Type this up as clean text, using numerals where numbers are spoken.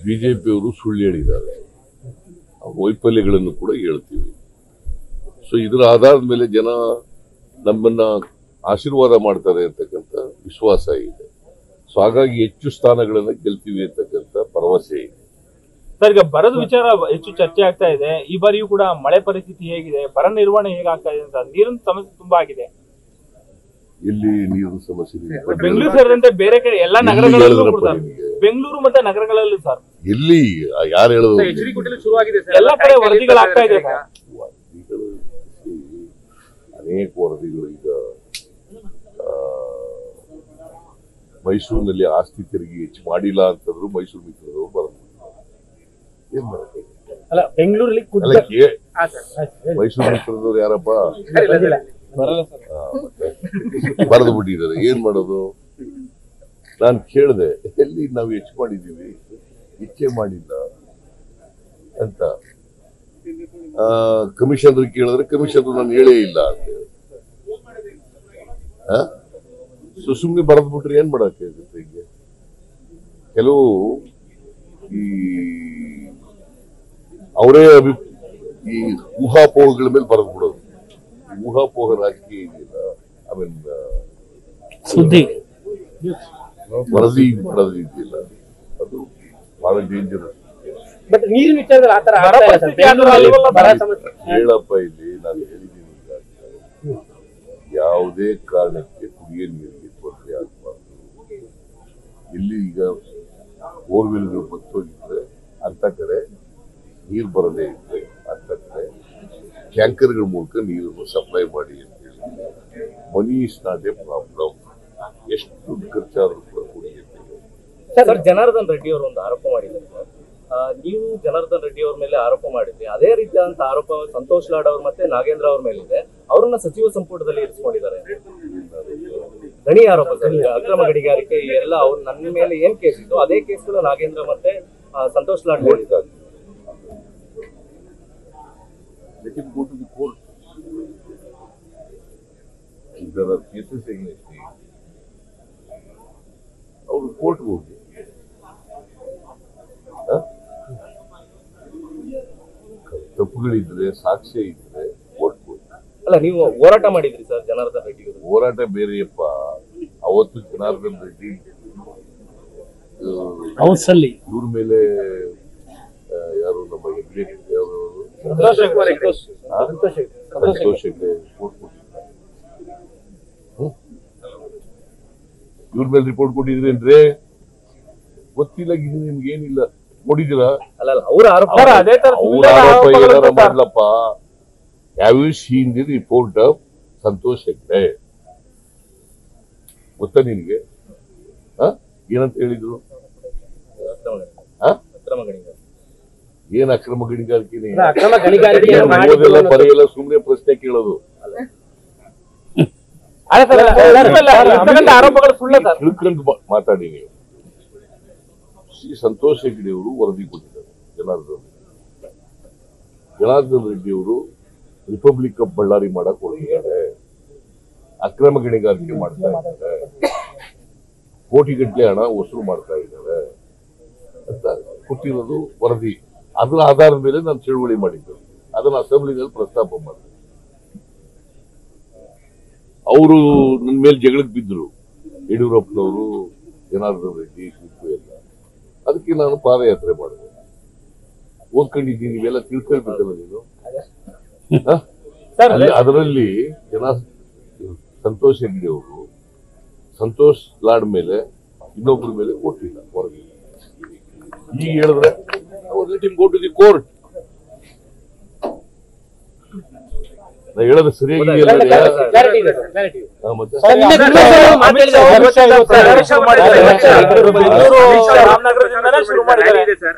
ಬಿಜೆಪಿಯವರು ಸುಳ್ಳು ಹೇಳಿದ್ದಾರೆ, ವೈಫಲ್ಯಗಳನ್ನು ಕೂಡ ಹೇಳ್ತೀವಿ. ಸೊ ಇದರ ಆಧಾರದ ಮೇಲೆ ಜನ ನಮ್ಮನ್ನ ಆಶೀರ್ವಾದ ಮಾಡ್ತಾರೆ ಅಂತಕ್ಕಂಥ ವಿಶ್ವಾಸ ಇದೆ. ಸೊ ಹಾಗಾಗಿ ಹೆಚ್ಚು ಸ್ಥಾನಗಳನ್ನು ಗೆಲ್ತೀವಿ ಅಂತಕ್ಕಂಥ ಭರವಸೆ ಇದೆ. ಸರ್, ಈಗ ಬರದ ವಿಚಾರ ಹೆಚ್ಚು ಚರ್ಚೆ ಆಗ್ತಾ ಇದೆ. ಈ ಬಾರಿಯೂ ಕೂಡ ಮಳೆ ಪರಿಸ್ಥಿತಿ ಹೇಗಿದೆ, ಬರ ನಿರ್ವಹಣೆ ಹೇಗಾಗ್ತಾ ಇದೆ ಅಂತ, ನೀರಿನ ಸಮಸ್ಯೆ ತುಂಬಾ ಆಗಿದೆ. ಇಲ್ಲಿ ನೀರಿನ ಸಮಸ್ಯೆ ಬೆಂಗಳೂರು ಸೇರಿದಂತೆ ಬೇರೆ ಕಡೆ ಎಲ್ಲಾ ನಗರಗಳಲ್ಲೂ ಬೆಂಗಳೂರು ಮತ್ತೆ ನಗರಗಳಲ್ಲೂ ಸರ್ ಎಲ್ಲಿ ಯಾರು ಹೇಳೋದು ಎಲ್ಲಾ ಕಡೆ ವರದಿಗಳಾಗ್ತಾ ಇದೆ. ಅನೇಕ ವರದಿಗಳು ಈಗ ಮೈಸೂರಿನಲ್ಲಿ ಆಸ್ತಿ ತೆರಿಗೆ ಹೆಚ್ಚು ಮಾಡಿಲ್ಲ ಅಂತಂದ್ರು ಮೈಸೂರು ಮಿತ್ರರು ಬರೋದು. ಏನ್ ಮಾಡ್ತಾರೆ ಅಲ್ಲ, ಬೆಂಗಳೂರಲ್ಲಿ ಮೈಸೂರು ಮಿತ್ರದವ್ರು ಯಾರಪ್ಪ ಬರೆದು ಬಿಟ್ಟಿದ್ದಾರೆ. ಏನ್ ಮಾಡೋದು? ನಾನು ಕೇಳಿದೆ, ಎಲ್ಲಿ ನಾವು ಹೆಚ್ಚು ಮಾಡಿದೀವಿ, ಹೆಚ್ಚೆ ಮಾಡಿಲ್ಲ ಅಂತ. ಕಮಿಷನರ್ ಕೇಳಿದ್ರೆ ಕಮಿಷನರ್ ನಾನು ಹೇಳೇ ಇಲ್ಲ ಅಂತ ಹೇಳಿ ಸುಮ್ಮನೆ ಬರೆದು ಬಿಟ್ರೆ ಏನ್ ಮಾಡಕ್ಕೆ ಆಗುತ್ತೆ? ಹೀಗೆ ಕೆಲವು ಈ ಅವರೇ ಈ ಊಹಾಪೋಹಗಳ ಮೇಲೆ ಬರೆದು ಬಿಡೋದು. ಊಹಾಪೋಹ ರಾಜಕೀಯ ಇದೆಯಲ್ಲ, ಆಮೇಲೆ ಸುದ್ದಿ ವರದಿ ಮಾಡೋದು ಇದೆಯಲ್ಲ, ಅದು ಬಹಳ ಡೇಂಜರಸ್. ಬಟ್ ನೀರಿನ ವಿಚಾರದಲ್ಲಿ ಆತರ ಹೇಳಪ್ಪ, ಇಲ್ಲಿ ನಾನು ಹೇಳಿದ್ದೀನಿ, ಯಾವುದೇ ಕಾರಣಕ್ಕೆ ಕುಡಿಯೋ ನೀರಿಗೆ ತೊಂದರೆ ಆಗಬಾರ್ದು. ಇಲ್ಲಿ ಈಗ ಬೋರ್ವೆಲ್ಗಳು ಬತ್ತೋಗಿದ್ರೆ ಅಂತ ಕಡೆ ನೀರು ಬರದೇ ಇದ್ರೆ ಅಂತ ಕಡೆ ಟ್ಯಾಂಕರ್ಗಳ ಮೂಲಕ ನೀರನ್ನು ಸಪ್ಲೈ ಮಾಡಿ ಅಂತ ಹೇಳಿ. Money is not A problem. ಎಷ್ಟು ದುಡ್ಡು ಖರ್ಚಾದ್ರೂ ಕೂಡ ಕುಡಿಯುತ್ತೆ. ಸರ್, ಜನಾರ್ದನ್ ರೆಡ್ಡಿ ಅವರು ಒಂದು ಆರೋಪ ಮಾಡಿದ್ದಾರೆ ಸರ್. ನೀವು ಜನಾರ್ದನ್ ರೆಡ್ಡಿ ಅವ್ರ ಮೇಲೆ ಆರೋಪ ಮಾಡಿದ್ರಿ. ಅದೇ ರೀತಿಯಾದಂತ ಆರೋಪ ಸಂತೋಷ್ ಲಾಡ್ ಅವ್ರ ಮತ್ತೆ ನಾಗೇಂದ್ರ ಅವ್ರ ಮೇಲೆ ಇದೆ. ಅವರನ್ನ ಸಚಿವ ಸಂಪುಟದಲ್ಲಿ ಇರಿಸಿಕೊಂಡಿದ್ದಾರೆ. ಗಣಿ ಆರೋಪ ಸರ್, ಅಕ್ರಮ ಗಣಿಗಾರಿಕೆ ಎಲ್ಲ ಅವ್ರು ನನ್ನ ಮೇಲೆ ಏನ್ ಕೇಸ್ ಇತ್ತು ಅದೇ ಕೇಸ್ಗಳು ನಾಗೇಂದ್ರ ಮತ್ತೆ ಸಂತೋಷ್ ಲಾಡ್ ಹೇಳಿದ್ದಾರೆ. ಅವರು ಕೋರ್ಟ್ಗೆ ಹೋಗಿ ತಪ್ಪುಗಳಿದ್ರೆ, ಸಾಕ್ಷ್ಯ ಇದ್ರೆ ಕೋರ್ಟ್ಗೆ ಹೋಗಿ. ಅಲ್ಲ, ನೀವು ಹೋರಾಟ ಮಾಡಿದ್ರಿ ಸರ್ ಜನಾರ್ದನ್ ರೆಡ್ಡಿ ಅವರು. ಹೋರಾಟ ಬೇರೆಯಪ್ಪ. ಅವತ್ತು ಜನಾರ್ದನ್ ರೆಡ್ಡಿ ಇವ್ರ ಮೇಲೆ ಯಾರು ನಮ್ಮ ಸಂತೋಷ್ ಹೆಗ್ಡೆ ರಿಪೋರ್ಟ್ ಕೊಟ್ಟಿದ್ದಾರೆ. ಇವ್ರ ಮೇಲೆ ರಿಪೋರ್ಟ್ ಕೊಟ್ಟಿದ್ರೇನ್ರಿ? ಗೊತ್ತಿಲ್ಲ, ನಿಮ್ಗೆ ಏನಿಲ್ಲ ನೋಡಿದಿರಾ? ಅಲ್ಲ, ಅವ್ರ ಆರೋಪ ಏನಾರ ಮಾಡ್ಲಪ್ಪ. Have you seen the report of Santosh Hegde? ಗೊತ್ತಾ ನಿನ್ಗೆ? ಏನಂತ ಹೇಳಿದ್ರು? ಏನ್ ಅಕ್ರಮ ಗಣಿಗಾರಿಕೆ? ಓದೆಲ್ಲ ಬರೆಯಲ್ಲ, ಸುಮ್ನೆ ಪ್ರಶ್ನೆ ಕೇಳೋದು. ತಿಳ್ಕೊಂಡು ಮಾತಾಡಿ ನೀವು. ಸಂತೋಷ್ ಹೆಗ್ಡೆ ಅವರು ವರದಿ ಕೊಟ್ಟಿದ್ದಾರೆ. ಜನಾರ್ದನ್ ರೆಡ್ಡಿ ಅವರು ರಿಪಬ್ಲಿಕ್ ಆಫ್ ಬಳ್ಳಾರಿ ಮಾಡಕ್ ಹೊರಟಿದ್ದಾರೆ. ಅಕ್ರಮ ಗಣಿಗಾರಿಕೆ ಮಾಡ್ತಾ ಇದ್ದಾರೆ, ಕೋಟಿಗಟ್ಟಲೆ ಹಣ ವಸೂಲು ಮಾಡ್ತಾ ಇದ್ದಾರೆ ಅಂತ ಕೊಟ್ಟಿರೋದು ವರದಿ. ಅದರ ಆಧಾರದ ಮೇಲೆ ನಾನು ಚಳುವಳಿ ಮಾಡಿದ್ದೆ. ಅದನ್ನ ಅಸೆಂಬ್ಲಿನಲ್ಲಿ ಪ್ರಸ್ತಾಪ ಮಾಡಿದೆ. ಅವರು ನನ್ನ ಮೇಲೆ ಜಗಳಕ್ಕೆ ಬಿದ್ದರು, ಯಡಿಯೂರಪ್ಪನವರು, ಜನಾರ್ದನ್ ರೆಡ್ಡಿ, ಟಿಪ್ಪು ಎಲ್ಲ. ಅದಕ್ಕೆ ನಾನು ಪಾದಯಾತ್ರೆ ಮಾಡಿದೆ. ಓದ್ಕೊಂಡಿದ್ದೀನಿ, ನೀವೆಲ್ಲ ತಿಳ್ಕೊಳ್ಬೇಕಲ್ಲ ನೀನು. ಅದರಲ್ಲಿ ಸಂತೋಷ್ ಹೆಗ್ಡೆ ಅವರು ಸಂತೋಷ್ ಲಾಡ್ ಮೇಲೆ ಇನ್ನೊಬ್ಬರ ಮೇಲೆ ಕೊಟ್ಟಿಲ್ಲ ವರದಿ. ಈಗ ಹೇಳಿದ್ರೆ ಗೋ ಟು ದಿ ಕೋರ್ಟ್. ನಾ ಹೇಳೋದು ಸರಿಯಾಗಿ